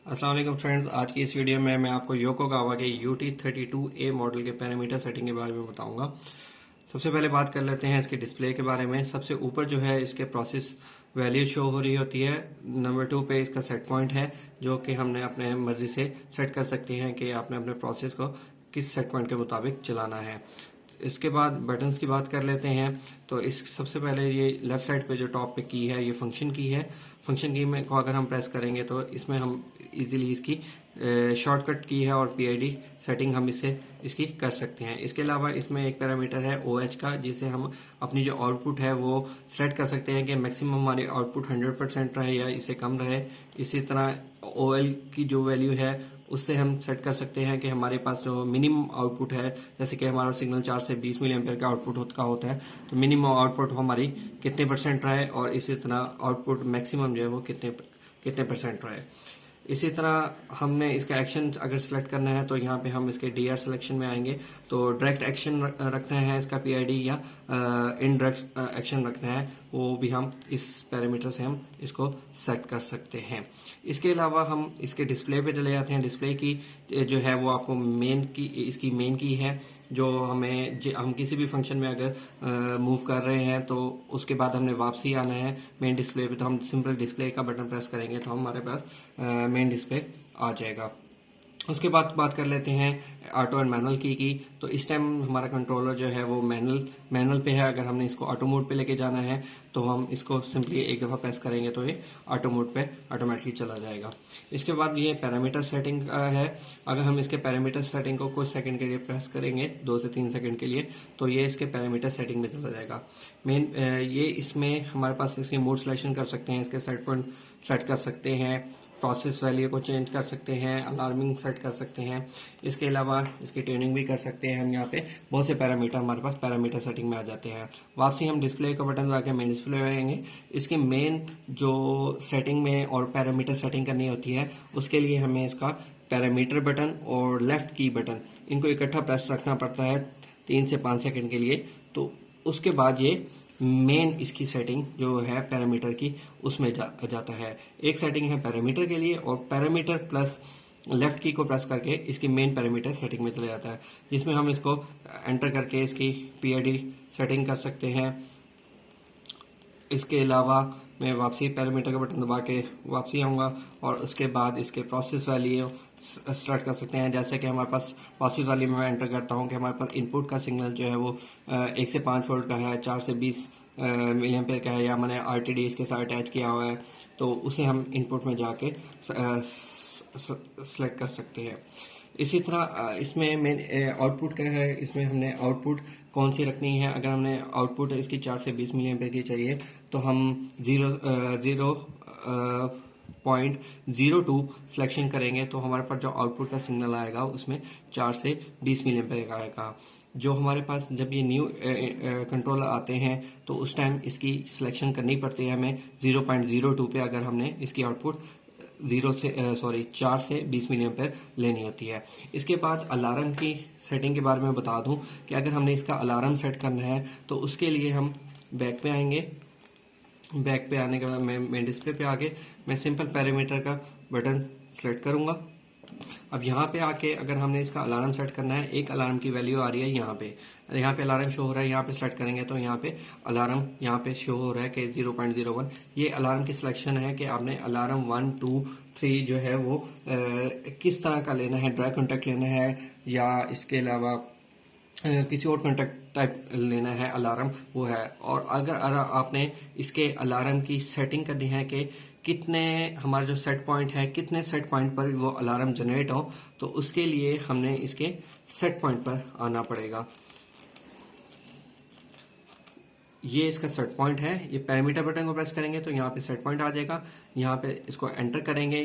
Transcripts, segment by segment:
अस्सलाम वालेकुम फ्रेंड्स। आज की इस वीडियो में मैं आपको योकोगावा के UT32A मॉडल के पैरामीटर सेटिंग के बारे में बताऊंगा। सबसे पहले बात कर लेते हैं इसके डिस्प्ले के बारे में। सबसे ऊपर जो है इसके प्रोसेस वैल्यू शो हो रही होती है। नंबर 2 पे इसका सेट पॉइंट है जो कि हमने अपने मर्जी से सेट कर सकते हैं कि आपने अपने प्रोसेस को किस सेट पॉइंट के मुताबिक चलाना है। इसके बाद बटन्स की बात कर लेते हैं। तो इस सबसे पहले ये लेफ्ट साइड पे जो टॉप पे की है ये फंक्शन की है। फंक्शन की में को अगर हम प्रेस करेंगे तो इसमें हम इजीली इसकी शॉर्टकट की है और PID सेटिंग हम इससे इसकी कर सकते हैं। इसके अलावा इसमें एक पैरामीटर है OH का, जिससे हम अपनी जो आउटपुट है वो सेलेक्ट कर सकते हैं कि मैक्सिमम हमारी आउटपुट 100% रहे या इससे कम रहे। इसी तरह OL की जो वैल्यू है उससे हम सेट कर सकते हैं कि हमारे पास जो मिनिमम आउटपुट है, जैसे कि हमारा सिग्नल 4 से 20 मिली एम्पेयर का आउटपुट का होता है, तो मिनिमम आउटपुट हमारी कितने परसेंट रहे और इसी तरह आउटपुट मैक्सिमम जो है वो कितने परसेंट रहे। इसी तरह हमने इसका एक्शन अगर सिलेक्ट करना है तो यहाँ पे हम इसके DR सिलेक्शन में आएंगे। तो डायरेक्ट एक्शन रखना है इसका PID या इनडायरेक्ट एक्शन रखना है, वो भी हम इस पैरामीटर से हम इसको सेट कर सकते हैं। इसके अलावा हम इसके डिस्प्ले पे चले जाते हैं। डिस्प्ले की जो है वो आपको इसकी मेन की है, जो हम किसी भी फंक्शन में अगर मूव कर रहे हैं तो उसके बाद हमने वापसी आना है मेन डिस्प्ले पे, तो हम सिंपल डिस्प्ले का बटन प्रेस करेंगे तो हमारे पास मेन डिस्प्ले आ जाएगा। उसके बाद बात कर लेते हैं ऑटो एंड मैनुअल की। तो इस टाइम हमारा कंट्रोलर जो है वो मैनुअल पे है। अगर हमने इसको ऑटो मोड पे लेके जाना है तो हम इसको सिंपली एक दफ़ा प्रेस करेंगे तो ये ऑटो मोड पे ऑटोमेटिकली चला जाएगा। इसके बाद ये पैरामीटर सेटिंग है। अगर हम इसके पैरामीटर सेटिंग को कुछ सेकंड के लिए प्रेस करेंगे, 2 से 3 सेकंड के लिए, तो ये इसके पैरामीटर सेटिंग में चला जाएगा। ये इसमें हमारे पास इसके मोड सिलेक्शन कर सकते हैं, इसके सेट पॉइंट सेट कर सकते हैं, प्रोसेस वैल्यू को चेंज कर सकते हैं, अलार्मिंग सेट कर सकते हैं। इसके अलावा इसकी ट्यूनिंग भी कर सकते हैं हम। यहाँ पे बहुत से पैरामीटर हमारे पास पैरामीटर सेटिंग में आ जाते हैं। वापसी हम डिस्प्ले का बटन दबा के मेन डिस्प्ले में आएंगे। इसके मेन जो सेटिंग में और पैरामीटर सेटिंग करनी होती है उसके लिए हमें इसका पैरामीटर बटन और लेफ्ट की बटन इनको इकट्ठा प्रेस रखना पड़ता है 3 से 5 सेकंड के लिए। तो उसके बाद ये मेन इसकी सेटिंग जो है पैरामीटर की उसमें जाता है। एक सेटिंग है पैरामीटर के लिए और पैरामीटर प्लस लेफ्ट की को प्रेस करके इसकी मेन पैरामीटर सेटिंग में चला जाता है, जिसमें हम इसको एंटर करके इसकी PID सेटिंग कर सकते हैं। इसके अलावा मैं वापसी पैरामीटर का बटन दबा के वापसी आऊँगा और उसके बाद इसके प्रोसेस वैल्यू स्टार्ट कर सकते हैं। जैसे कि हमारे पास प्रोसेस वैल्यू में मैं एंटर करता हूँ कि हमारे पास इनपुट का सिग्नल जो है वो 1 से 5 वोल्ट का है, 4 से 20 मिली एम्पेयर का है, या मैंने RTD इसके साथ अटैच किया हुआ है, तो उसे हम इनपुट में जाके सेलेक्ट कर सकते हैं। इसी तरह इसमें मेन आउटपुट का है। इसमें हमने आउटपुट कौन सी रखनी है। अगर हमने आउटपुट इसकी 4 से 20 मिली एम्पेयर की चाहिए तो हम 0.02 सिलेक्शन करेंगे तो हमारे पास जो आउटपुट का सिग्नल आएगा उसमें 4 से 20 मिली एम्पेयर का आएगा। जो हमारे पास जब ये न्यू कंट्रोलर आते हैं तो उस टाइम इसकी सिलेक्शन करनी पड़ती है हमें 0.02 पे, अगर हमने इसकी आउटपुट 4 से 20 मिली एम्पेयर लेनी होती है। इसके बाद अलार्म की सेटिंग के बारे में बता दूं कि अगर हमने इसका अलार्म सेट करना है तो उसके लिए हम बैक पे आएंगे। बैक पे आने के बाद मैं मेन डिस्प्ले पे आके मैं सिंपल पैरामीटर का बटन सेलेक्ट करूंगा। अब यहाँ पे आके अगर हमने इसका अलार्म सेट करना है, एक अलार्म की वैल्यू आ रही है यहाँ पे अलार्म शो हो रहा है। यहाँ पे सेलेक्ट करेंगे तो यहाँ पे अलार्म यहाँ पे शो हो रहा है कि 0.01। ये अलार्म की सिलेक्शन है कि आपने अलार्म 1, 2, 3 जो है वो किस तरह का लेना है, ड्राई कॉन्टैक्ट लेना है या इसके अलावा किसी और कॉन्टैक्ट टाइप लेना है अलार्म, वो है। और अगर आपने इसके अलार्म की सेटिंग करनी है कि कितने हमारा जो सेट पॉइंट है कितने सेट पॉइंट पर वो अलार्म जनरेट हो, तो उसके लिए हमने इसके सेट पॉइंट पर आना पड़ेगा। ये इसका सेट पॉइंट है। ये पैरामीटर बटन को प्रेस करेंगे तो यहाँ पे सेट पॉइंट आ जाएगा। यहाँ पे इसको एंटर करेंगे,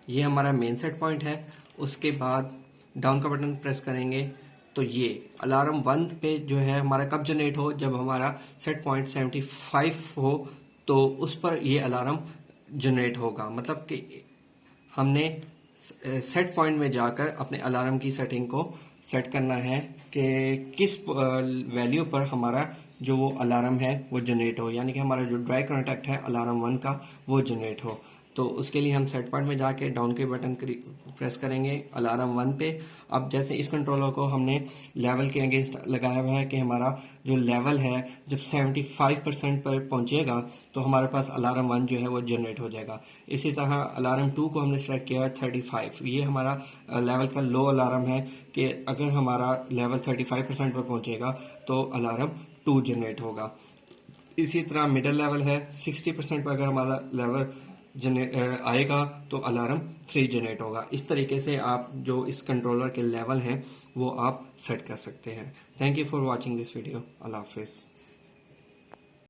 ये हमारा मेन सेट पॉइंट है। उसके बाद डाउन का बटन प्रेस करेंगे तो ये अलार्म 1 पे जो है हमारा कब जनरेट हो, जब हमारा सेट पॉइंट 75 हो तो उस पर ये अलार्म जनरेट होगा। मतलब कि हमने सेट पॉइंट में जाकर अपने अलार्म की सेटिंग को सेट करना है कि किस वैल्यू पर हमारा जो वो अलार्म है वो जनरेट हो, यानी कि हमारा जो ड्राई कॉन्टैक्ट है अलार्म 1 का वो जनरेट हो। तो उसके लिए हम सेट पॉइंट में जाके डाउन के बटन प्रेस करेंगे अलार्म 1 पे। अब जैसे इस कंट्रोलर को हमने लेवल के अगेंस्ट लगाया हुआ है कि हमारा जो लेवल है जब 75% पर पहुंचेगा तो हमारे पास अलार्म 1 जो है वो जनरेट हो जाएगा। इसी तरह अलार्म 2 को हमने सेलेक्ट किया है 35, ये हमारा लेवल का लो अलार्म है कि अगर हमारा लेवल 35% पर पहुंचेगा तो अलार्म 2 जनरेट होगा। इसी तरह मिडिल लेवल है 60% पर अगर हमारा लेवल आएगा तो अलार्म 3 जनरेट होगा। इस तरीके से आप जो इस कंट्रोलर के लेवल हैं वो आप सेट कर सकते हैं। Thank you for watching this video. अल्लाह हाफिज़।